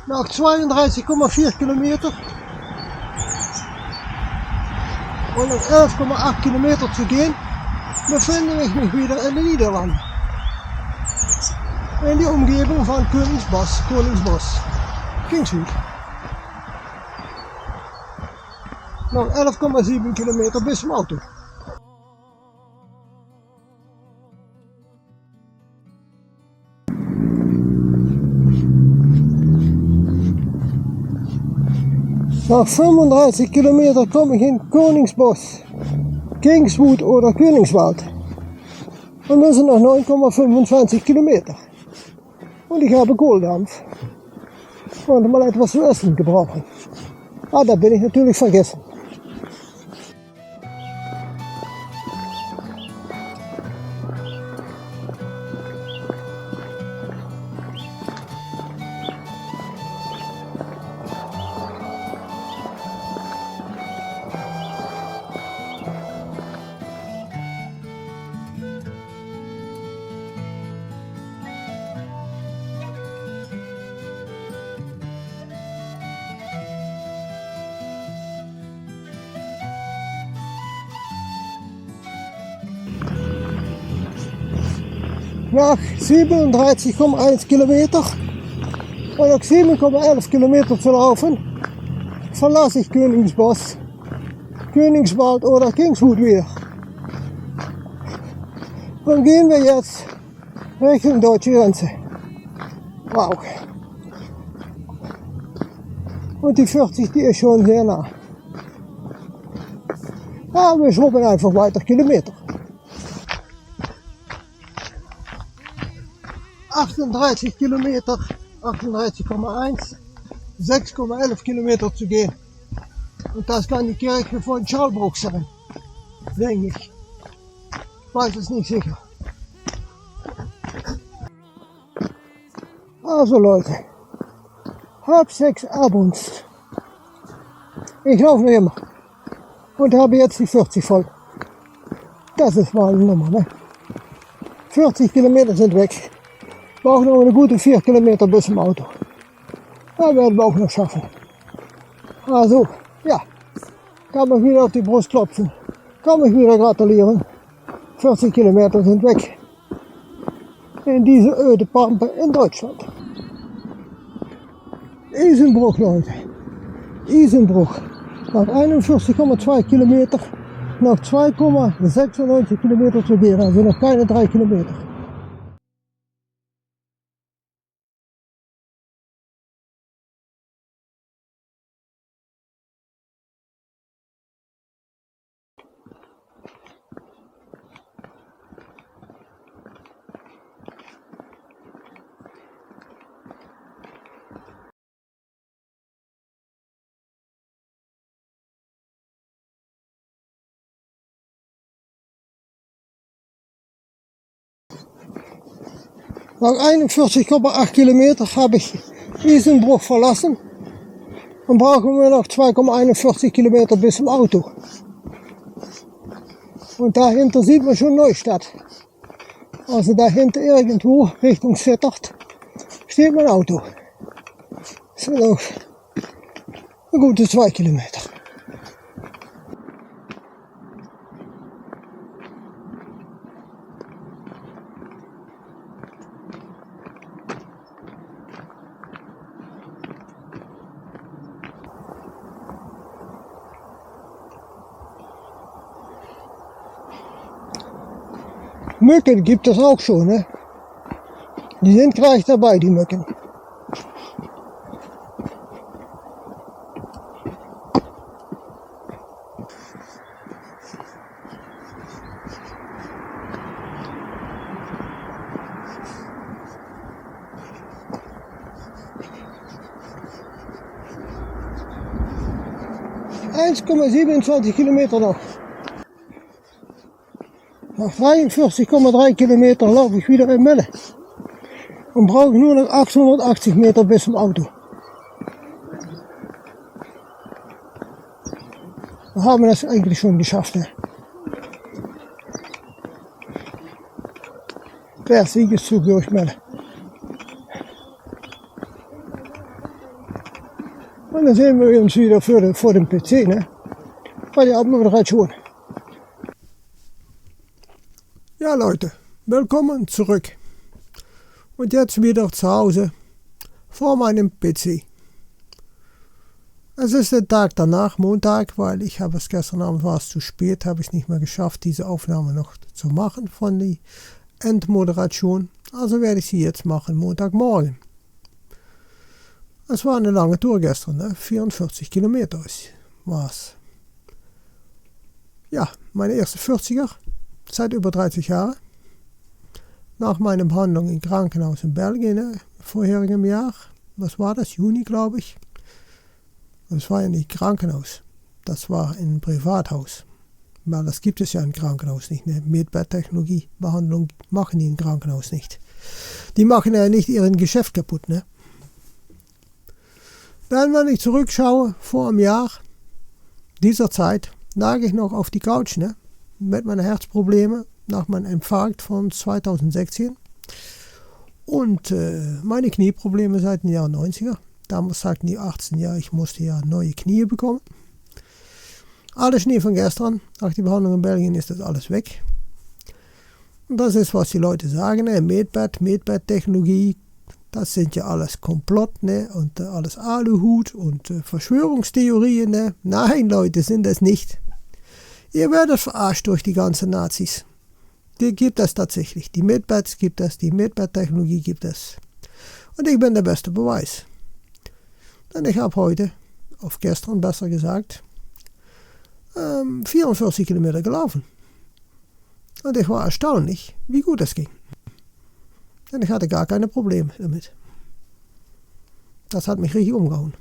Nach 32,4 Kilometer und noch 11,8 Kilometer zu gehen, befinde ich mich wieder in den Niederlanden. In die Umgebung von Koningsbos, Kingswood. Noch 11,7 Kilometer bis zum Auto. Nach 35 Kilometer komme ich in Koningsbos, Kingswood oder Königswald. Und das sind noch 9,25 Kilometer. Und ich habe Kohldampf. Und mal etwas zu essen gebrauchen. Da bin ich natürlich vergessen. Nach 37,1 Kilometer und noch 7,11 Kilometer zu laufen, verlasse ich Königsbosch, Königswald oder Kingshut wieder. Und gehen wir jetzt Richtung deutsche Grenze. Wow. Und die 40, die ist schon sehr nah. Ja, wir schrubben einfach weiter Kilometer. 38 Kilometer, 38,1, 6,11 Kilometer zu gehen. Und das kann die Kirche von Schalbroek sein, denke ich. Ich weiß es nicht sicher. Also Leute, 5:30 abends. Ich laufe noch immer und habe jetzt die 40 voll. Das ist mal eine Nummer, ne? 40 Kilometer sind weg. Ich brauche noch eine gute 4 Kilometer bis zum Auto. Das werden wir auch noch schaffen. Also, ja, kann man wieder auf die Brust klopfen. Kann mich wieder gratulieren. 40 Kilometer sind weg. In diese öde Pampe in Deutschland. Isenbruch, Leute. Isenbruch. Nach 41,2 Kilometer, noch 2,96 Kilometer zu gehen, also noch keine 3 Kilometer. Nach 41,8 Kilometer habe ich Isenbruch verlassen und brauchen wir noch 2,41 Kilometer bis zum Auto. Und dahinter sieht man schon Neustadt. Also dahinter irgendwo Richtung Sittard steht mein Auto. Das sind auch eine gute 2 Kilometer. Mücken gibt es auch schon, ne? Die sind gleich dabei, die Mücken. ,27 Kilometer noch. Nach 43,3 Kilometer laufe ich wieder in Melle und brauche nur noch 880 Meter bis zum Auto. Wir haben das eigentlich schon geschafft. Ne? Der Siegeszug durch Melle. Und dann sehen wir uns wieder vor dem PC, ne? Bei der Abmoderation. Ja Leute, willkommen zurück. Und jetzt wieder zu Hause vor meinem PC. Es ist der Tag danach, Montag, weil ich habe es gestern Abend, war es zu spät, habe ich nicht mehr geschafft, diese Aufnahme noch zu machen von der Endmoderation. Also werde ich sie jetzt machen, Montagmorgen. Es war eine lange Tour gestern, ne? 44 Kilometer war es. Ja, meine erste 40er. Seit über 30 Jahren. Nach meiner Behandlung im Krankenhaus in Belgien, vorherigem Jahr. Was war das? Juni, glaube ich. Das war ja nicht Krankenhaus. Das war ein Privathaus. Weil das gibt es ja im Krankenhaus nicht. Eine Medbed-Technologie-Behandlung machen die im Krankenhaus nicht. Die machen ja nicht ihren Geschäft kaputt, ne? Dann, wenn ich zurückschaue, vor einem Jahr, dieser Zeit, lag ich noch auf die Couch, ne? Mit meinen Herzproblemen nach meinem Infarkt von 2016 und meine Knieprobleme seit dem Jahr 90er. Damals sagten die 18 Jahre, ich musste ja neue Knie bekommen. Alles Schnee von gestern. Nach der Behandlung in Belgien ist das alles weg. Und das ist, was die Leute sagen, ne? Medbed-Technologie, das sind ja alles Komplott, ne? Und alles Aluhut und Verschwörungstheorien. Ne? Nein, Leute, sind es nicht. Ihr werdet verarscht durch die ganzen Nazis. Die gibt es tatsächlich. Die Medbeds gibt es, die Medbed-Technologie gibt es. Und ich bin der beste Beweis. Denn ich habe heute, auf gestern besser gesagt, 44 Kilometer gelaufen. Und ich war erstaunlich, wie gut es ging. Denn ich hatte gar keine Probleme damit. Das hat mich richtig umgehauen.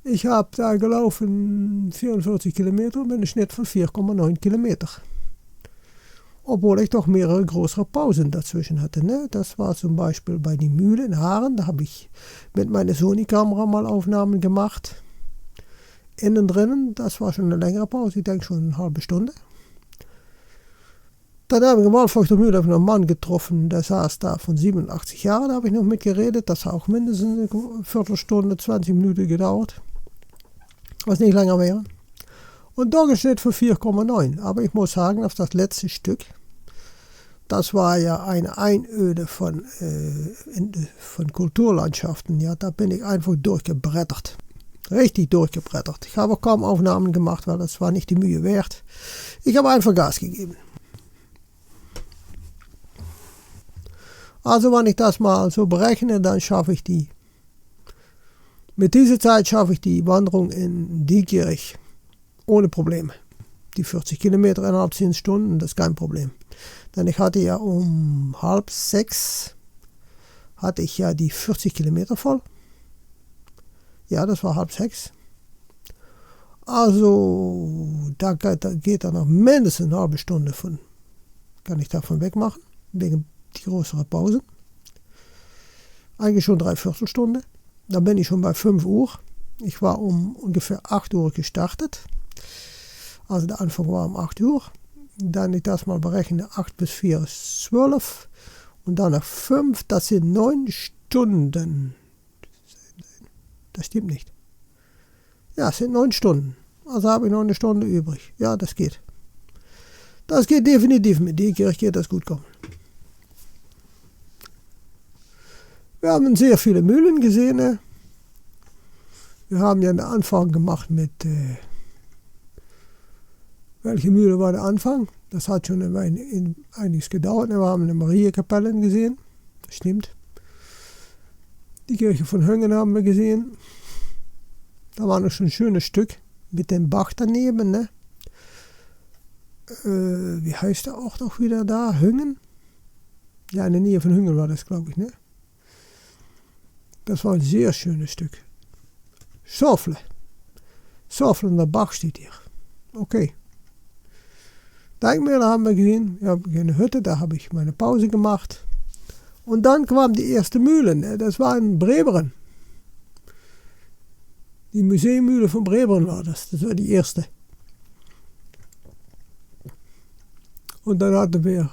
Ich habe da gelaufen 44 Kilometer mit einem Schnitt von 4,9 Kilometer. Obwohl ich doch mehrere größere Pausen dazwischen hatte. Ne? Das war zum Beispiel bei die Mühle in Haaren. Da habe ich mit meiner Sony-Kamera mal Aufnahmen gemacht. Innen drinnen, das war schon eine längere Pause. Ich denke schon eine halbe Stunde. Dann habe ich in Waldfeuchter Mühle einen Mann getroffen, der saß da von 87 Jahren. Da habe ich noch mitgeredet. Das hat auch mindestens eine Viertelstunde, 20 Minuten gedauert. Was nicht länger wäre. Und da geschnitten für 4,9. Aber ich muss sagen, auf das letzte Stück, das war ja eine Einöde von Kulturlandschaften. Ja, da bin ich einfach durchgebrettert. Richtig durchgebrettert. Ich habe kaum Aufnahmen gemacht, weil das war nicht die Mühe wert. Ich habe einfach Gas gegeben. Also wenn ich das mal so berechne, dann schaffe ich die. Mit dieser Zeit schaffe ich die Wanderung in Diekirch ohne Probleme. Die 40 Kilometer innerhalb 10 Stunden, das ist kein Problem. Denn ich hatte ja um 5:30 hatte ich ja die 40 Kilometer voll. Ja, das war 5:30. Also da geht dann noch mindestens eine halbe Stunde von, kann ich davon wegmachen, wegen die größeren Pausen. Eigentlich schon 3/4 Stunde. Dann bin ich schon bei 5 Uhr. Ich war um ungefähr 8 Uhr gestartet. Also der Anfang war um 8 Uhr. Dann ich das mal berechne, 8 bis 4 ist 12. Und dann nach 5, das sind 9 Stunden. Das stimmt nicht. Ja, es sind 9 Stunden. Also habe ich noch eine Stunde übrig. Ja, das geht. Das geht definitiv mit Diekirch, geht das gut kommen. Wir haben sehr viele Mühlen gesehen. Ne? Wir haben ja einen Anfang gemacht mit, welche Mühle war der Anfang? Das hat schon einiges gedauert. Wir haben eine Mariekapelle gesehen. Das stimmt. Die Kirche von Höngen haben wir gesehen. Da war noch schon ein schönes Stück mit dem Bach daneben. Ne? Wie heißt der auch noch wieder da? Höngen? Ja, in der Nähe von Höngen war das, glaube ich. Ne? Das war ein sehr schönes Stück. Sofle. Sofle und der Bach steht hier. Okay. Dijkmühle haben wir gesehen. Wir haben eine Hütte, da habe ich meine Pause gemacht. Und dann kam die erste Mühle. Ne? Das war in Breberen. Die Museummühle von Breberen war das. Das war die erste. Und dann hatten wir.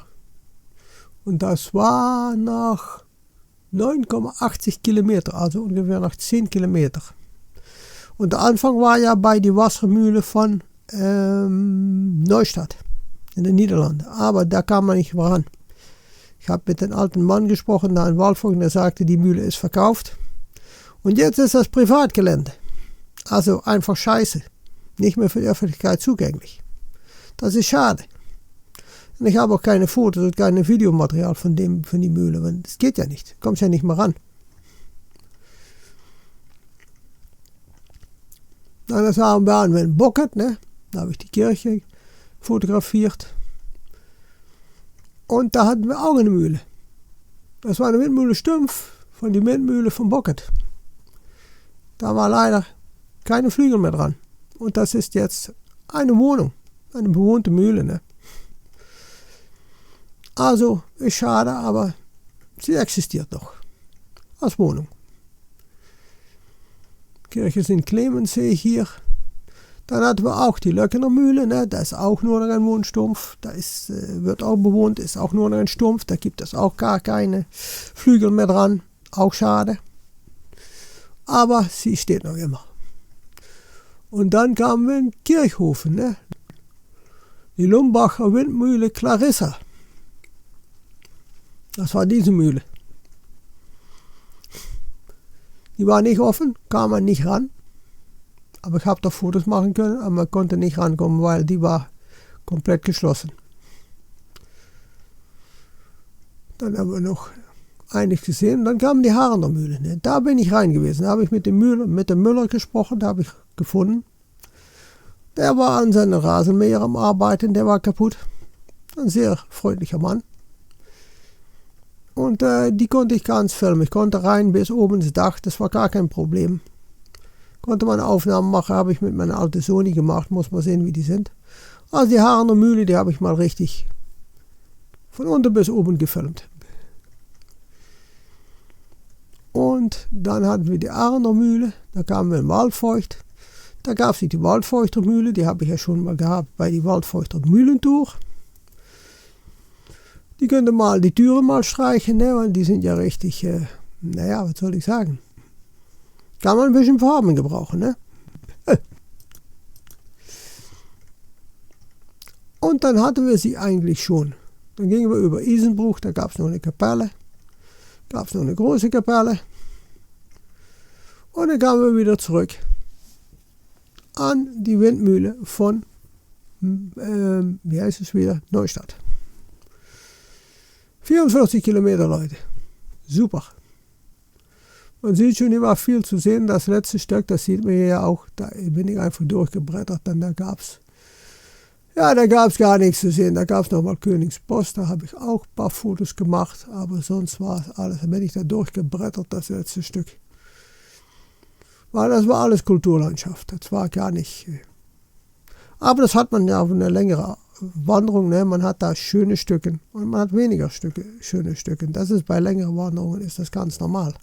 Und das war nach 9,80 Kilometer, also ungefähr nach 10 Kilometer. Und der Anfang war ja bei der Wassermühle von Neustadt in den Niederlanden. Aber da kam man nicht voran. Ich habe mit dem alten Mann gesprochen, da in Waldfeucht, der sagte, die Mühle ist verkauft. Und jetzt ist das Privatgelände. Also einfach scheiße. Nicht mehr für die Öffentlichkeit zugänglich. Das ist schade. Und ich habe auch keine Fotos und keine Videomaterial von die Mühle. Weil das geht ja nicht. Du kommst ja nicht mehr ran. Dann waren wir in Bockert, ne? Da habe ich die Kirche fotografiert. Und da hatten wir auch eine Mühle. Das war eine Windmühle Stumpf von der Windmühle von Bockert. Da war leider keine Flügel mehr dran. Und das ist jetzt eine Wohnung, eine bewohnte Mühle. Ne? Also ist schade, aber sie existiert noch als Wohnung. Kirche ist in Clemensee hier. Dann hatten wir auch die Löckener Mühle, ne? Da ist auch nur noch ein Wohnstumpf. Da wird auch bewohnt, ist auch nur noch ein Stumpf. Da gibt es auch gar keine Flügel mehr dran. Auch schade. Aber sie steht noch immer. Und dann kamen wir in Kirchhofen. Ne? Die Lumbacher Windmühle Clarissa. Das war diese Mühle. Die war nicht offen, kam man nicht ran. Aber ich habe da Fotos machen können, aber man konnte nicht rankommen, weil die war komplett geschlossen. Dann haben wir noch einiges gesehen. Dann kam die Haarener Mühle. Ne? Da bin ich rein gewesen. Da habe ich mit dem Müller gesprochen, da habe ich gefunden. Der war an seinem Rasenmäher am Arbeiten, der war kaputt. Ein sehr freundlicher Mann. Und die konnte ich ganz filmen. Ich konnte rein bis oben ins Dach, das war gar kein Problem. Konnte man Aufnahmen machen, habe ich mit meiner alten Sony gemacht, muss man sehen, wie die sind. Also die Haarener Mühle, die habe ich mal richtig von unten bis oben gefilmt. Und dann hatten wir die Aarener Mühle, da kamen wir in Waldfeucht. Da gab es die Waldfeuchter Mühle, die habe ich ja schon mal gehabt bei die Waldfeuchter Mühlentour. Die könnt ihr mal die Türen mal streichen, ne, weil die sind ja richtig, naja, was soll ich sagen. Kann man ein bisschen Farben gebrauchen, ne? Und dann hatten wir sie eigentlich schon. Dann gingen wir über Isenbruch, da gab es noch eine Kapelle. Gab es noch eine große Kapelle. Und dann kamen wir wieder zurück an die Windmühle von, wie heißt es wieder, Neustadt. 44 Kilometer, Leute. Super. Man sieht schon, hier war viel zu sehen. Das letzte Stück, das sieht man hier ja auch. Da bin ich einfach durchgebrettert. Dann da gab es gar nichts zu sehen. Da gab es nochmal Königsbosch. Da habe ich auch ein paar Fotos gemacht. Aber sonst war es alles. Da bin ich da durchgebrettert, das letzte Stück. Weil das war alles Kulturlandschaft. Das war gar nicht. Aber das hat man ja auf eine längere Wanderung. Ne? Man hat da schöne Stücke und man hat weniger schöne Stücke. Das ist bei längeren Wanderungen ist das ganz normal.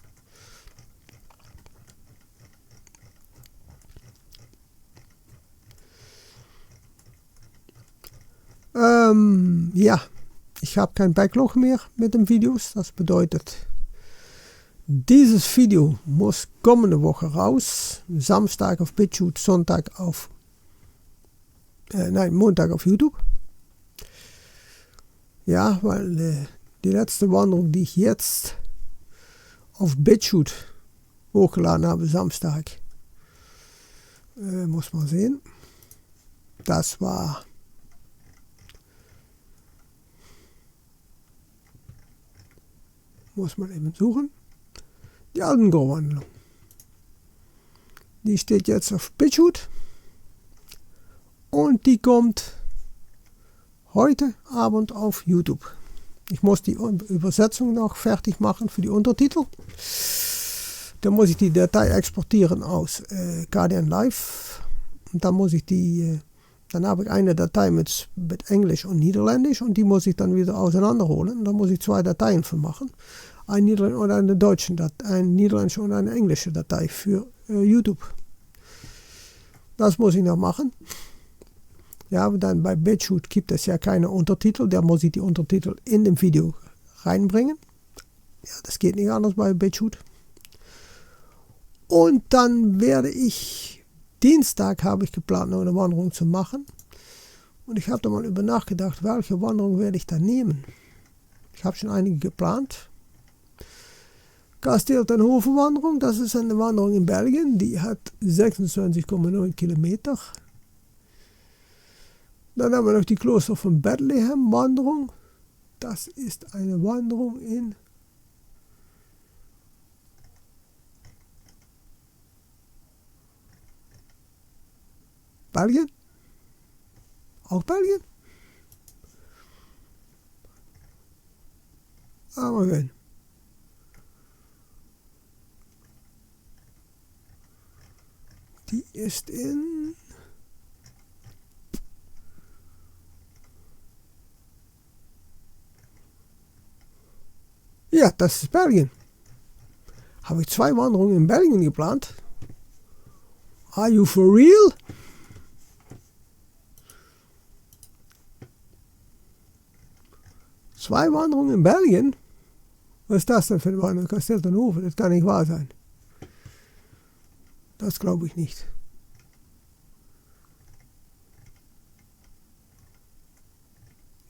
Ja, ich habe kein Backlog mehr mit den Videos. Das bedeutet, dieses Video muss kommende Woche raus. Samstag auf BitChute, Sonntag auf Montag auf YouTube. Ja, weil die letzte Wanderung, die ich jetzt auf BitChute hochgeladen habe, Samstag, muss man sehen. Das war muss man eben suchen. Die Alpengau-Wanderung. Die steht jetzt auf BitChute. Und die kommt heute Abend auf YouTube. Ich muss die Übersetzung noch fertig machen für die Untertitel. Dann muss ich die Datei exportieren aus Guardian Live. Und dann muss ich dann habe ich eine Datei mit Englisch und Niederländisch und die muss ich dann wieder auseinanderholen. Und dann muss ich 2 Dateien für machen. Eine Niederländische und eine deutsche Datei, eine niederländische und eine englische Datei für YouTube. Das muss ich noch machen. Ja, aber dann bei BitChute gibt es ja keine Untertitel. Da muss ich die Untertitel in dem Video reinbringen. Ja, das geht nicht anders bei BitChute. Und dann werde ich, Dienstag habe ich geplant, noch eine Wanderung zu machen. Und ich habe da mal über nachgedacht, welche Wanderung werde ich da nehmen. Ich habe schon einige geplant. Kasteel ten Hoven Wanderung, das ist eine Wanderung in Belgien. Die hat 26,9 Kilometer. Dann haben wir noch die Kloster von Bethlehem Wanderung. Das ist eine Wanderung in Belgien. Auch Belgien. Aber schön. Die ist in ja, das ist Belgien. Habe ich 2 Wanderungen in Belgien geplant. Are you for real? Zwei Wanderungen in Belgien? Was ist das denn für eine Wanderung? Kasteel ten Hoven? Das kann nicht wahr sein. Das glaube ich nicht.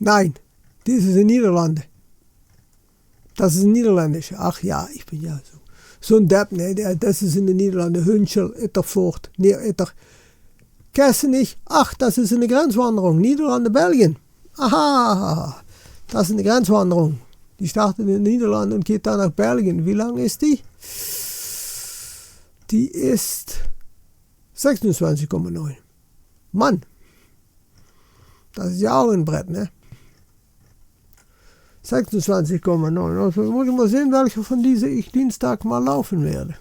Nein, das ist in Niederlande. Das ist ein Niederländisch. Ach ja, ich bin ja so ein Depp, ne? Das ist in den Niederlanden. Hünschel, Ittervoort, neer Itter. Kennst du nicht? Ach, das ist eine Grenzwanderung. Niederlande, Belgien. Aha, das ist eine Grenzwanderung. Die startet in den Niederlanden und geht dann nach Belgien. Wie lang ist die? Die ist 26,9. Mann, das ist ja auch ein Brett, ne? 26,9. Also muss ich mal sehen, welche von diesen ich Dienstag mal laufen werde.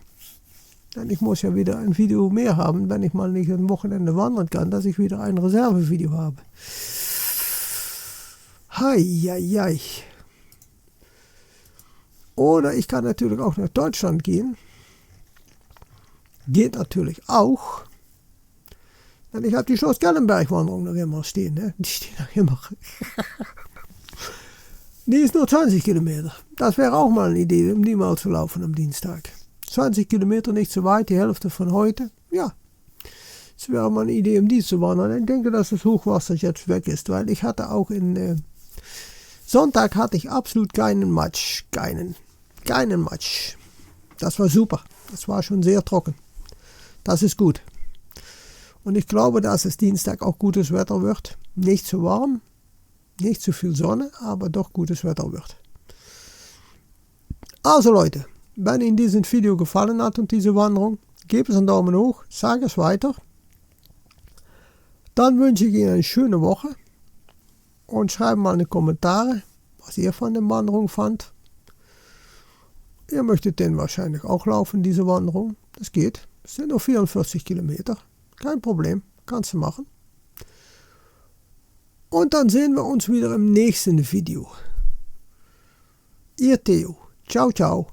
Denn ich muss ja wieder ein Video mehr haben, wenn ich mal nicht am Wochenende wandern kann, dass ich wieder ein Reservevideo habe. Hei. Oder ich kann natürlich auch nach Deutschland gehen. Geht natürlich auch. Denn ich habe die Schloss Gellenberg-Wanderung noch immer stehen. Ne? Die steht noch immer. Die ist nur 20 Kilometer. Das wäre auch mal eine Idee, um die mal zu laufen am Dienstag. 20 Kilometer, nicht so weit, die Hälfte von heute. Ja, es wäre mal eine Idee, um die zu wandern. Ich denke, dass das Hochwasser jetzt weg ist, weil ich hatte auch Sonntag hatte ich absolut keinen Matsch. Keinen Matsch. Das war super. Das war schon sehr trocken. Das ist gut. Und ich glaube, dass es Dienstag auch gutes Wetter wird. Nicht zu warm, nicht zu viel Sonne, aber doch gutes Wetter wird. Also Leute, wenn Ihnen dieses Video gefallen hat und diese Wanderung, gebt es einen Daumen hoch, sage es weiter. Dann wünsche ich Ihnen eine schöne Woche und schreibt mal in die Kommentare, was ihr von der Wanderung fand. Ihr möchtet den wahrscheinlich auch laufen, diese Wanderung. Das geht. Es sind nur 44 Kilometer. Kein Problem, kannst du machen. Und dann sehen wir uns wieder im nächsten Video. Ihr Theo. Ciao, ciao.